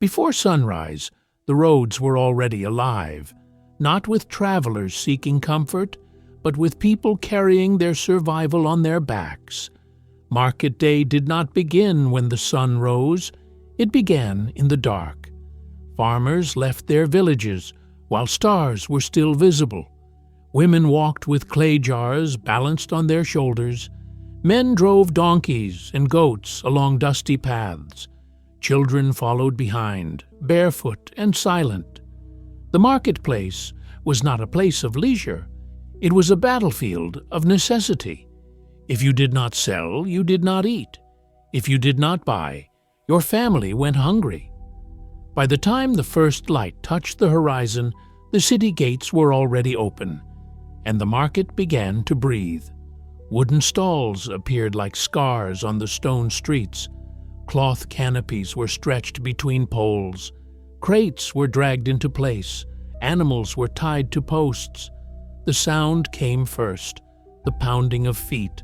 Before sunrise, the roads were already alive, not with travelers seeking comfort, but with people carrying their survival on their backs. Market day did not begin when the sun rose. It began in the dark. Farmers left their villages while stars were still visible. Women walked with clay jars balanced on their shoulders. Men drove donkeys and goats along dusty paths. Children followed behind, barefoot and silent. The marketplace was not a place of leisure. It was a battlefield of necessity. If you did not sell, you did not eat. If you did not buy, your family went hungry. By the time the first light touched the horizon, the city gates were already open, and the market began to breathe. Wooden stalls appeared like scars on the stone streets. Cloth canopies were stretched between poles. Crates were dragged into place. Animals were tied to posts. The sound came first, the pounding of feet,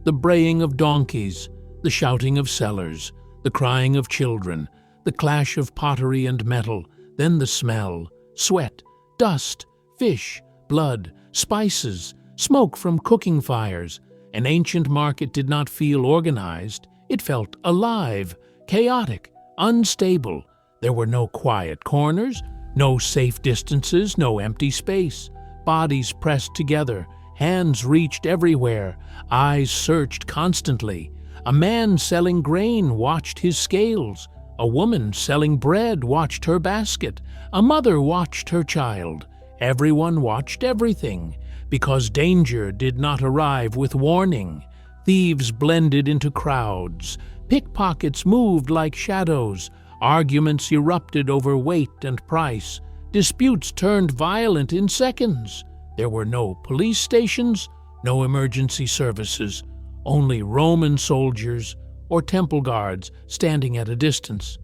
the braying of donkeys, the shouting of sellers, the crying of children, the clash of pottery and metal, then the smell, sweat, dust, fish, blood, spices, smoke from cooking fires. An ancient market did not feel organized. It felt alive, chaotic, unstable. There were no quiet corners, no safe distances, no empty space. Bodies pressed together, hands reached everywhere, eyes searched constantly. A man selling grain watched his scales. A woman selling bread watched her basket. A mother watched her child. Everyone watched everything, because danger did not arrive with warning. Thieves blended into crowds. Pickpockets moved like shadows. Arguments erupted over weight and price. Disputes turned violent in seconds. There were no police stations, no emergency services, only Roman soldiers or temple guards standing at a distance.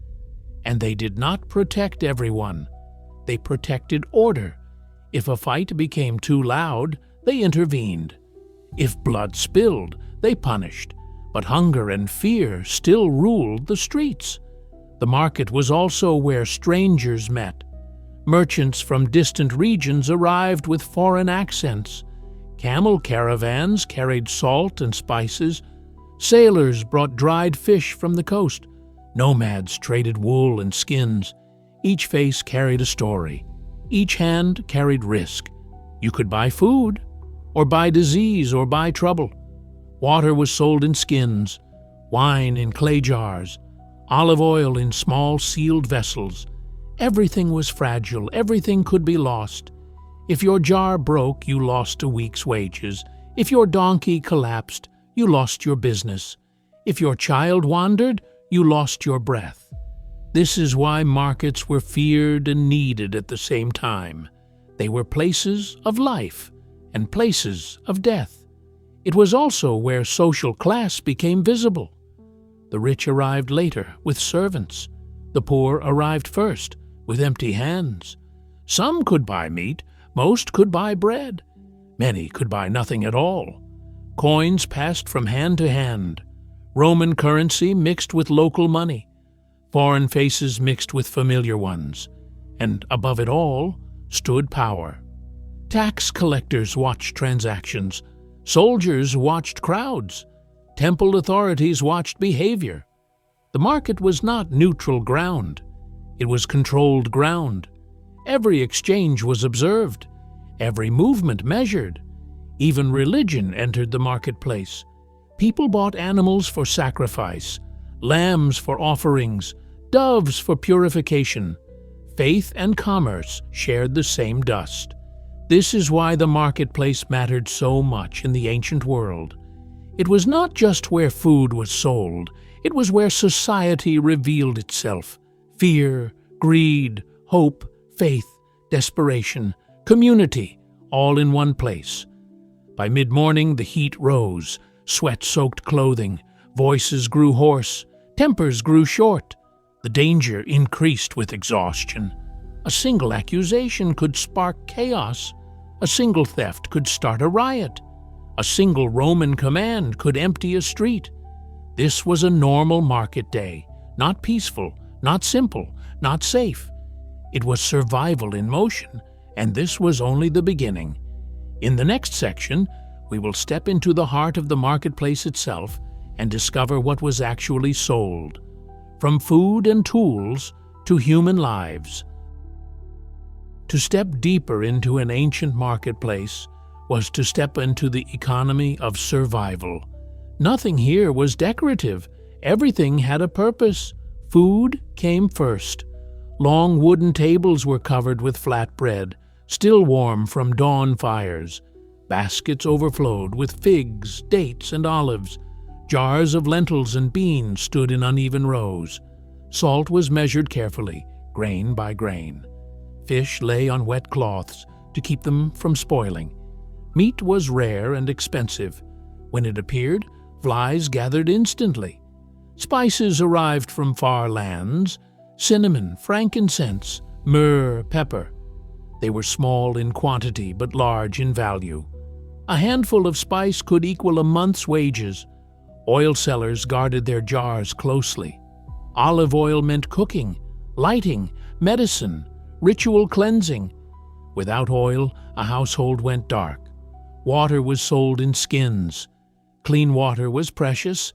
And they did not protect everyone. They protected order. If a fight became too loud, they intervened. If blood spilled, they punished. But hunger and fear still ruled the streets. The market was also where strangers met. Merchants from distant regions arrived with foreign accents. Camel caravans carried salt and spices. Sailors brought dried fish from the coast. Nomads traded wool and skins. Each face carried a story. Each hand carried risk. You could buy food, or buy disease, or buy trouble. Water was sold in skins, wine in clay jars, olive oil in small sealed vessels. Everything was fragile, everything could be lost. If your jar broke, you lost a week's wages. If your donkey collapsed, you lost your business. If your child wandered, you lost your breath. This is why markets were feared and needed at the same time. They were places of life and places of death. It was also where social class became visible. The rich arrived later with servants. The poor arrived first with empty hands. Some could buy meat, most could buy bread. Many could buy nothing at all. Coins passed from hand to hand. Roman currency mixed with local money. Foreign faces mixed with familiar ones. And above it all stood power. Tax collectors watched transactions. Soldiers watched crowds. Temple authorities watched behavior. The market was not neutral ground. It was controlled ground. Every exchange was observed. Every movement measured. Even religion entered the marketplace. People bought animals for sacrifice, lambs for offerings, doves for purification. Faith and commerce shared the same dust. This is why the marketplace mattered so much in the ancient world. It was not just where food was sold, it was where society revealed itself. Fear, greed, hope, faith, desperation, community, all in one place. By mid-morning, the heat rose, sweat-soaked clothing, voices grew hoarse, tempers grew short. The danger increased with exhaustion. A single accusation could spark chaos. A single theft could start a riot. A single Roman command could empty a street. This was a normal market day, not peaceful, not simple, not safe. It was survival in motion, and this was only the beginning. In the next section, we will step into the heart of the marketplace itself and discover what was actually sold, from food and tools to human lives. To step deeper into an ancient marketplace was to step into the economy of survival. Nothing here was decorative. Everything had a purpose. Food came first. Long wooden tables were covered with flat bread, still warm from dawn fires. Baskets overflowed with figs, dates, and olives. Jars of lentils and beans stood in uneven rows. Salt was measured carefully, grain by grain. Fish lay on wet cloths to keep them from spoiling. Meat was rare and expensive. When it appeared, flies gathered instantly. Spices arrived from far lands: cinnamon, frankincense, myrrh, pepper. They were small in quantity but large in value. A handful of spice could equal a month's wages. Oil sellers guarded their jars closely. Olive oil meant cooking, lighting, medicine, ritual cleansing. Without oil, a household went dark. Water was sold in skins. Clean water was precious.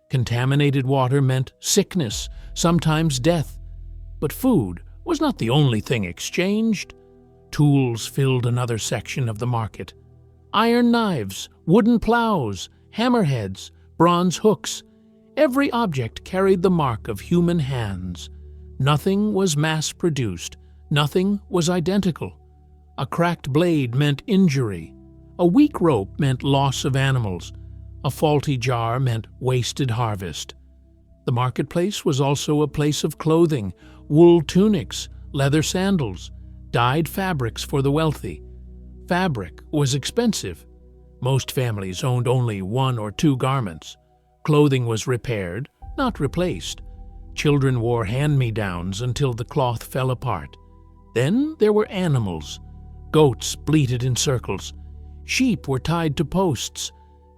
Contaminated water meant sickness, sometimes death. But food was not the only thing exchanged. Tools filled another section of the market. Iron knives, wooden plows, hammerheads, bronze hooks. Every object carried the mark of human hands. Nothing was mass-produced. Nothing was identical. A cracked blade meant injury. A weak rope meant loss of animals. A faulty jar meant wasted harvest. The marketplace was also a place of clothing: wool tunics, leather sandals, dyed fabrics for the wealthy. Fabric was expensive. Most families owned only 1 or 2 garments. Clothing was repaired, not replaced. Children wore hand-me-downs until the cloth fell apart. Then there were animals. Goats bleated in circles. Sheep were tied to posts.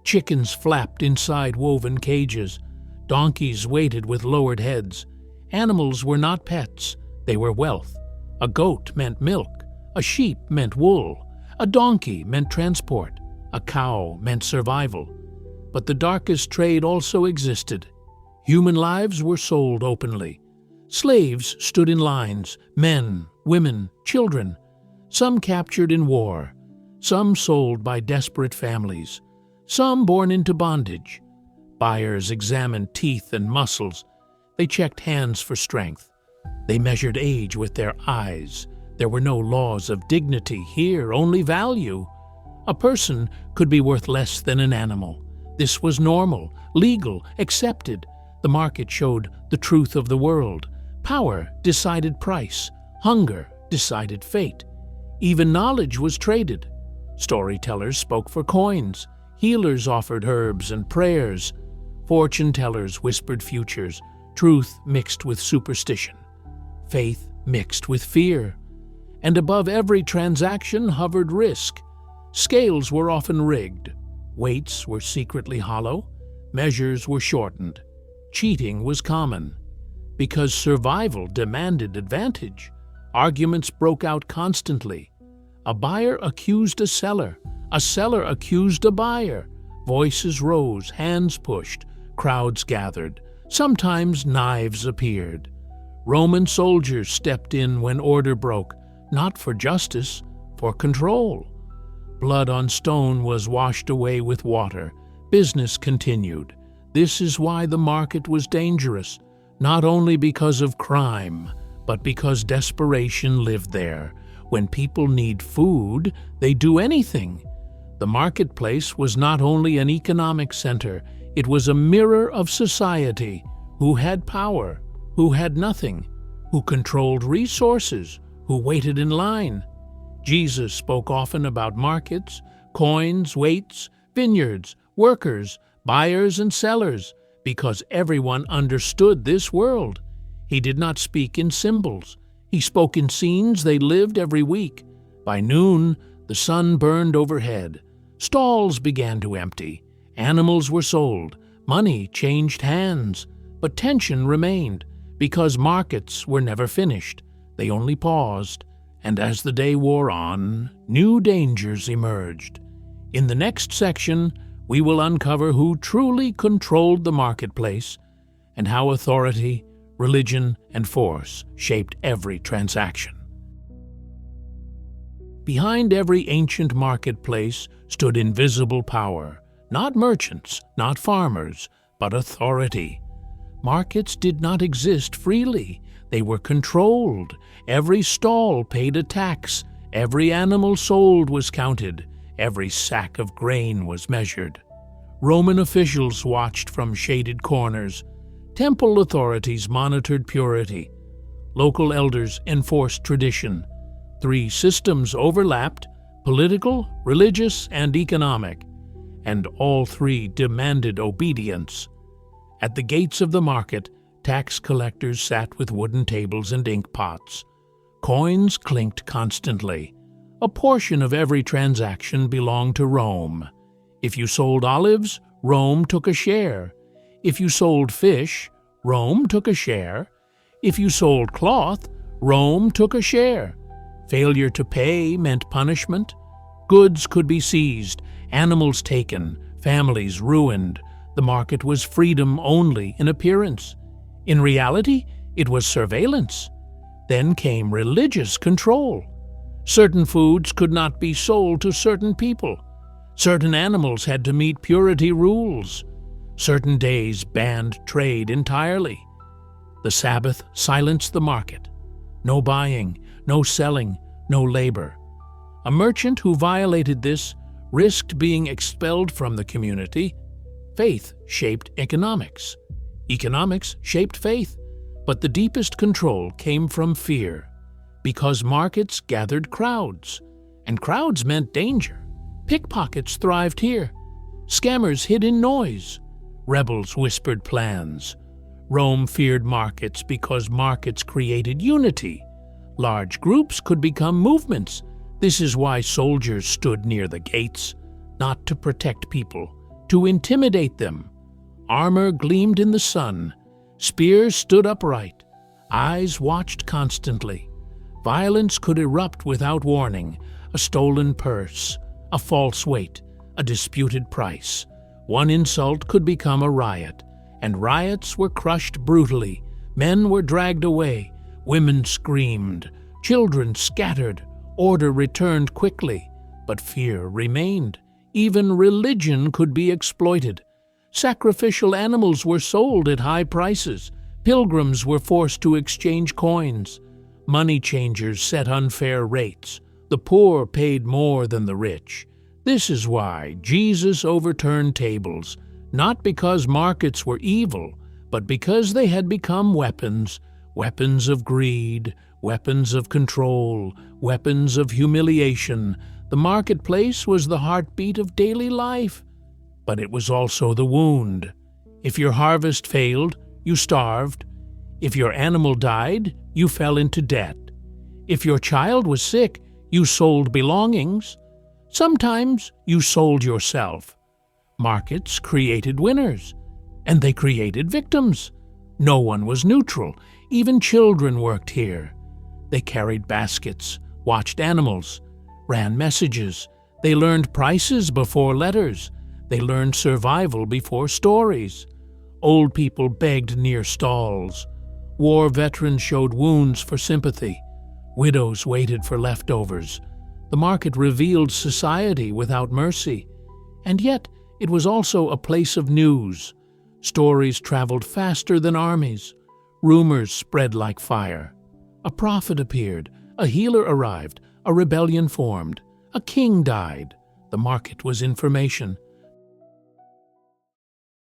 Chickens flapped inside woven cages. Donkeys waited with lowered heads. Animals were not pets. They were wealth. A goat meant milk. A sheep meant wool. A donkey meant transport. A cow meant survival. But the darkest trade also existed. Human lives were sold openly. Slaves stood in lines: men, women, children. Some captured in war. Some sold by desperate families. Some born into bondage. Buyers examined teeth and muscles. They checked hands for strength. They measured age with their eyes. There were no laws of dignity here, only value. A person could be worth less than an animal. This was normal, legal, accepted. The market showed the truth of the world. Power decided price. Hunger decided fate. Even knowledge was traded. Storytellers spoke for coins. Healers offered herbs and prayers. Fortune-tellers whispered futures. Truth mixed with superstition. Faith mixed with fear. And above every transaction hovered risk. Scales were often rigged. Weights were secretly hollow. Measures were shortened. Cheating was common. Because survival demanded advantage, arguments broke out constantly. A buyer accused a seller accused a buyer. Voices rose, hands pushed, crowds gathered. Sometimes knives appeared. Roman soldiers stepped in when order broke, not for justice, for control. Blood on stone was washed away with water. Business continued. This is why the market was dangerous, not only because of crime, but because desperation lived there. When people need food, they do anything. The marketplace was not only an economic center, it was a mirror of society. Who had power? Who had nothing? Who controlled resources? Who waited in line? Jesus spoke often about markets, coins, weights, vineyards, workers, buyers and sellers, because everyone understood this world. He did not speak in symbols. He spoke in scenes they lived every week. By noon, the sun burned overhead. Stalls began to empty. Animals were sold. Money changed hands. But tension remained, because markets were never finished. They only paused, and as the day wore on, new dangers emerged. In the next section, we will uncover who truly controlled the marketplace and how authority, religion, and force shaped every transaction. Behind every ancient marketplace stood invisible power, not merchants, not farmers, but authority. Markets did not exist freely. They were controlled. Every stall paid a tax. Every animal sold was counted. Every sack of grain was measured. Roman officials watched from shaded corners. Temple authorities monitored purity. Local elders enforced tradition. 3 systems overlapped: political, religious, and economic, and all 3 demanded obedience. At the gates of the market, tax collectors sat with wooden tables and ink pots. Coins clinked constantly. A portion of every transaction belonged to Rome. If you sold olives, Rome took a share. If you sold fish, Rome took a share. If you sold cloth, Rome took a share. Failure to pay meant punishment. Goods could be seized, animals taken, families ruined. The market was freedom only in appearance. In reality, it was surveillance. Then came religious control. Certain foods could not be sold to certain people. Certain animals had to meet purity rules. Certain days banned trade entirely. The Sabbath silenced the market. No buying, no selling, no labor. A merchant who violated this risked being expelled from the community. Faith shaped economics. Economics shaped faith. But the deepest control came from fear, because markets gathered crowds, and crowds meant danger. Pickpockets thrived here. Scammers hid in noise. Rebels whispered plans. Rome feared markets because markets created unity. Large groups could become movements. This is why soldiers stood near the gates, not to protect people, to intimidate them. Armor gleamed in the sun. Spears stood upright. Eyes watched constantly. Violence could erupt without warning. A stolen purse, a false weight, a disputed price. One insult could become a riot, and riots were crushed brutally. Men were dragged away. Women screamed. Children scattered. Order returned quickly, but fear remained. Even religion could be exploited. Sacrificial animals were sold at high prices. Pilgrims were forced to exchange coins. Money changers set unfair rates. The poor paid more than the rich. This is why Jesus overturned tables, not because markets were evil, but because they had become weapons, weapons of greed, weapons of control, weapons of humiliation. The marketplace was the heartbeat of daily life, but it was also the wound. If your harvest failed, you starved. If your animal died, you fell into debt. If your child was sick, you sold belongings. Sometimes you sold yourself. Markets created winners, and they created victims. No one was neutral. Even children worked here. They carried baskets, watched animals, ran messages. They learned prices before letters. They learned survival before stories. Old people begged near stalls. War veterans showed wounds for sympathy. Widows waited for leftovers. The market revealed society without mercy. And yet, it was also a place of news. Stories traveled faster than armies. Rumors spread like fire. A prophet appeared. A healer arrived. A rebellion formed. A king died. The market was information.